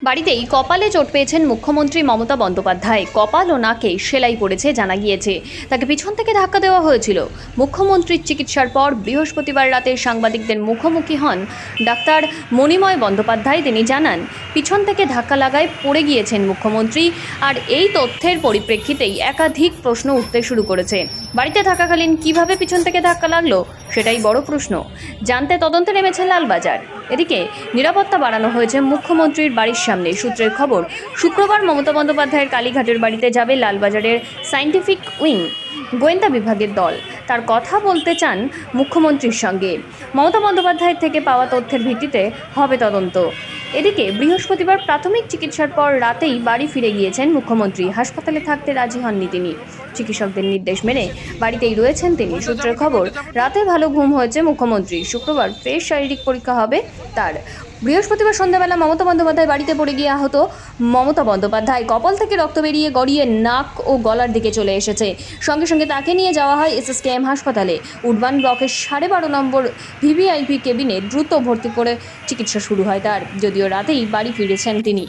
বাড়িতেই কপালে চোট পেয়েছেন মুখ্যমন্ত্রী মমতা বন্দ্যোপাধ্যায়। কপাল ও নাকে সেলাই পড়েছে জানা গিয়েছে। তাকে পিছন থেকে ধাক্কা দেওয়া হয়েছিল। মুখ্যমন্ত্রীর চিকিৎসার পর বৃহস্পতিবার রাতে সাংবাদিকদের মুখোমুখি হন ডাক্তার মণিময় বন্দ্যোপাধ্যায়। তিনি জানান, পিছন থেকে ধাক্কা লাগায় পড়ে গিয়েছেন মুখ্যমন্ত্রী। আর এই তথ্যের পরিপ্রেক্ষিতেই একাধিক প্রশ্ন উঠতে শুরু করেছে। বাড়িতে থাকাকালীন কিভাবে পিছন থেকে ধাক্কা লাগলো, সেটাই বড় প্রশ্ন। জানতে তদন্তে নেমেছে লালবাজার। এদিকে নিরাপত্তা বাড়ানো হয়েছে মুখ্যমন্ত্রীর বাড়ির সামনে। সূত্রের খবর, শুক্রবার মমতা বন্দ্যোপাধ্যায়ের কালীঘাটের বাড়িতে যাবে লালবাজারের সায়েন্টিফিক উইং গোয়েন্দা বিভাগের দল। তার কথা বলতে চান মুখ্যমন্ত্রীর সঙ্গে। মমতা বন্দ্যোপাধ্যায়ের থেকে পাওয়া তথ্যের ভিত্তিতে হবে তদন্ত। এদিকে বৃহস্পতিবার প্রাথমিক চিকিৎসার পর রাতেই বাড়ি ফিরে গিয়েছেন মুখ্যমন্ত্রী। হাসপাতালে থাকতে রাজি হননি তিনি। চিকিৎসকদের নির্দেশ মেনে বাড়িতেই রয়েছেন তিনি। সূত্রের খবর, রাতে ভালো ঘুম হয়েছে মুখ্যমন্ত্রী। শুক্রবার ফ্রেশ শারীরিক পরীক্ষা হবে তার। বৃহস্পতিবার সন্ধ্যাবেলা মমতা বন্দ্যোপাধ্যায় বাড়িতে পড়ে গিয়ে আহত মমতা বন্দ্যোপাধ্যায়। কপাল থেকে রক্ত বেরিয়ে গড়িয়ে নাক ও গলার দিকে চলে এসেছে। সঙ্গে সঙ্গে তাকে নিয়ে যাওয়া হয় SSKM হাসপাতালে। উডবান ব্লকের 12.5 নম্বর VVIP কেবিনে দ্রুত ভর্তি করে চিকিৎসা শুরু হয় তার। যদিও রাতেই বাড়ি ফিরেছেন তিনি।